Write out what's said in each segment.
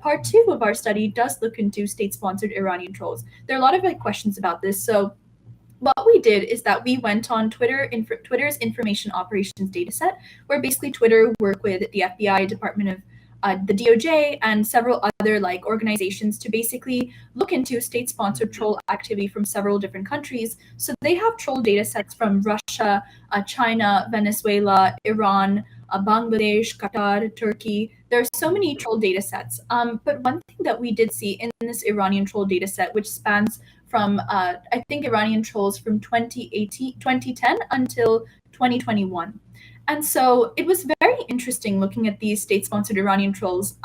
part 2 of our study does look into state-sponsored Iranian trolls. There are a lot of questions about this. So what we did is that we went on Twitter's information operations dataset, where basically Twitter worked with the FBI, Department of the DOJ, and several other organizations to basically look into state-sponsored troll activity from several different countries. So they have troll data sets from Russia, China, Venezuela, Iran, Bangladesh, Qatar, Turkey. There are so many troll data sets. But one thing that we did see in this Iranian troll data set, which spans from I think Iranian trolls from 2010 until 2021. And so it was very interesting looking at these state-sponsored Iranian trolls.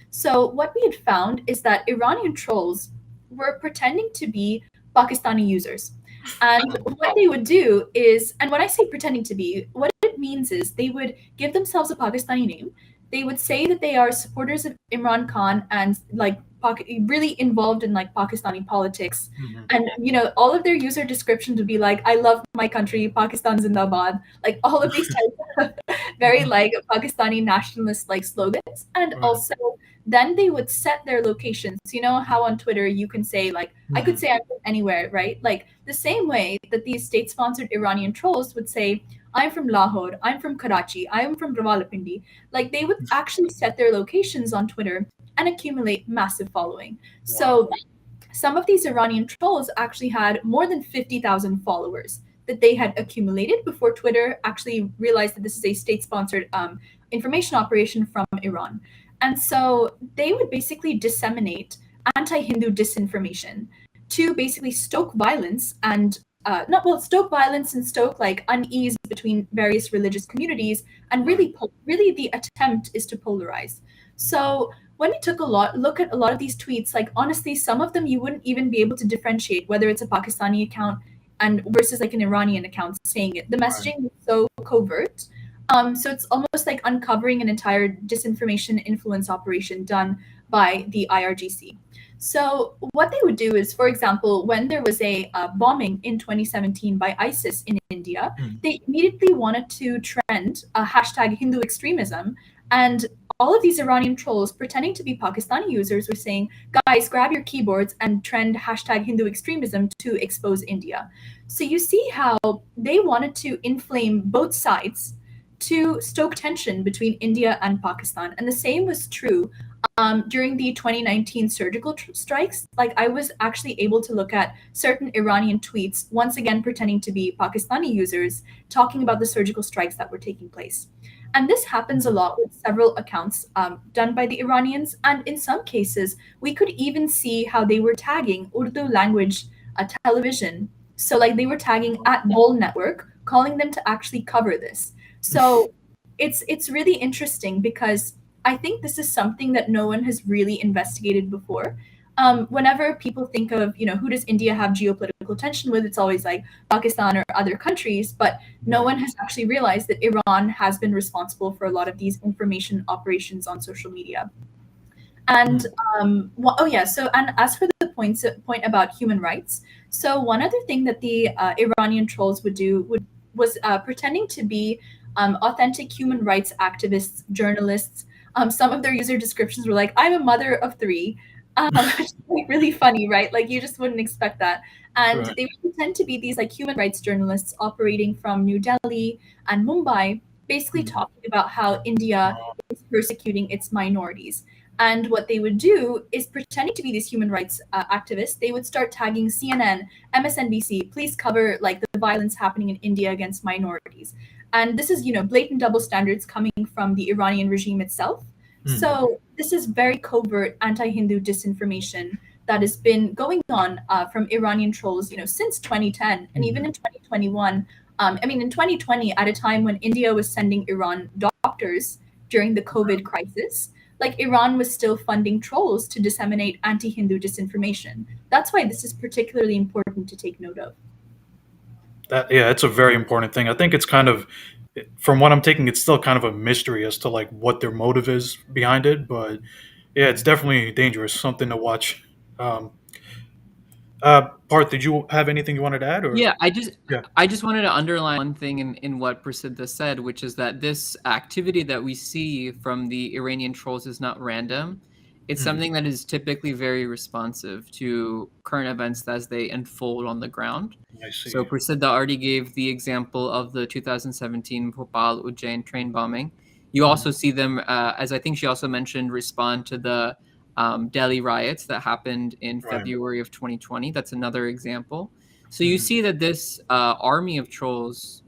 So what we had found is that Iranian trolls were pretending to be Pakistani users. And what they would do is, and when I say pretending to be, what it means is they would give themselves a Pakistani name. They would say that they are supporters of Imran Khan and really involved in Pakistani politics. And all of their user descriptions would be like, I love my country, Pakistan Zindabad, all of these types of very Pakistani nationalist slogans. And also then they would set their locations. You know how on Twitter you can say I could say I'm from anywhere, right? The same way that these state-sponsored Iranian trolls would say, I'm from Lahore, I'm from Karachi, I am from Rawalpindi. They would actually set their locations on Twitter and accumulate massive following. So some of these Iranian trolls actually had more than 50,000 followers that they had accumulated before Twitter actually realized that this is a state-sponsored information operation from Iran. And so they would basically disseminate anti-Hindu disinformation to basically stoke violence and stoke unease between various religious communities, and really the attempt is to polarize. So when we took look at a lot of these tweets, honestly, some of them you wouldn't even be able to differentiate whether it's a Pakistani account and versus an Iranian account saying it. The messaging is so covert. So it's almost like uncovering an entire disinformation influence operation done by the IRGC. So what they would do is, for example, when there was a bombing in 2017 by ISIS in India, they immediately wanted to trend a hashtag Hindu extremism. And all of these Iranian trolls pretending to be Pakistani users were saying, guys, grab your keyboards and trend hashtag Hindu extremism to expose India. So you see how they wanted to inflame both sides to stoke tension between India and Pakistan. And the same was true during the 2019 surgical strikes. I was actually able to look at certain Iranian tweets, once again pretending to be Pakistani users, talking about the surgical strikes that were taking place. And this happens a lot with several accounts done by the Iranians. And in some cases, we could even see how they were tagging Urdu language television. So they were tagging at Bull Network, calling them to actually cover this. So it's really interesting because I think this is something that no one has really investigated before. Whenever people think of, who does India have geopolitical tension with, it's always Pakistan or other countries, but no one has actually realized that Iran has been responsible for a lot of these information operations on social media. And so and as for the point about human rights, so one other thing that the Iranian trolls would do was pretending to be authentic human rights activists, journalists. Some of their user descriptions were like, I'm a mother of 3. Which is really funny, right? You just wouldn't expect that. And they would pretend to be these human rights journalists operating from New Delhi and Mumbai, basically talking about how India is persecuting its minorities. And what they would do is, pretending to be these human rights activists, they would start tagging CNN, MSNBC, please cover the violence happening in India against minorities. And this is, blatant double standards coming from the Iranian regime itself. So this is very covert anti-Hindu disinformation that has been going on from Iranian trolls, since 2010 and even in 2021. In 2020, at a time when India was sending Iran doctors during the COVID crisis, Iran was still funding trolls to disseminate anti-Hindu disinformation. That's why this is particularly important to take note of. It's a very important thing. I think it's kind of, from what I'm taking, it's still kind of a mystery as to what their motive is behind it. But yeah, it's definitely dangerous, something to watch. Parth, did you have anything you wanted to add? Or? Yeah, I just wanted to underline one thing in what Prasiddha said, which is that this activity that we see from the Iranian trolls is not random. It's something that is typically very responsive to current events as they unfold on the ground. I see. So Prasiddha already gave the example of the 2017 Bhopal Ujjain train bombing. You also see them, as I think she also mentioned, respond to the Delhi riots that happened in February of 2020. That's another example. So you see that this army of trolls,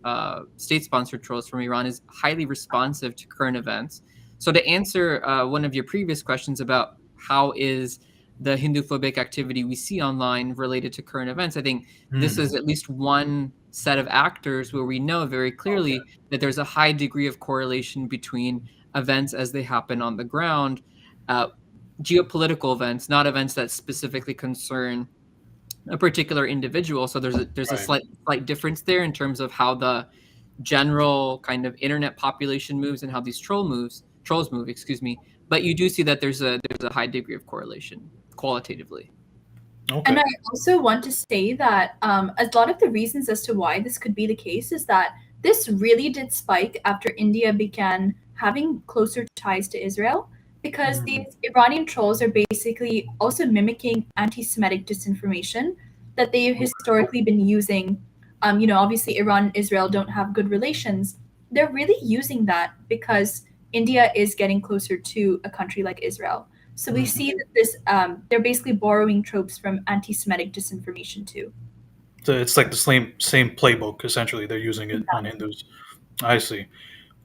state-sponsored trolls from Iran, is highly responsive to current events. So to answer one of your previous questions about how is the Hinduphobic activity we see online related to current events, I think this is at least one set of actors where we know very clearly that there's a high degree of correlation between events as they happen on the ground, geopolitical events, not events that specifically concern a particular individual. So there's a slight difference there in terms of how the general kind of internet population moves and how these trolls move, excuse me. But you do see that there's a high degree of correlation qualitatively. Okay. And I also want to say that a lot of the reasons as to why this could be the case is that this really did spike after India began having closer ties to Israel, because these Iranian trolls are basically also mimicking anti-Semitic disinformation that they've historically been using. Obviously Iran and Israel don't have good relations. They're really using that because India is getting closer to a country like Israel. So we see that this they're basically borrowing tropes from anti-Semitic disinformation too. So it's like the same playbook, essentially. They're using it on Hindus. I see.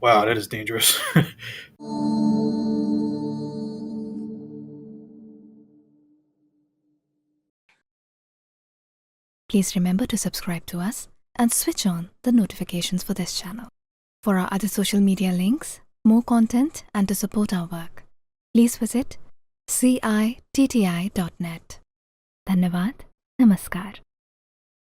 Wow, that is dangerous. Please remember to subscribe to us and switch on the notifications for this channel. For our other social media links, more content, and to support our work, please visit citti.net. Dhanyavad. Namaskar.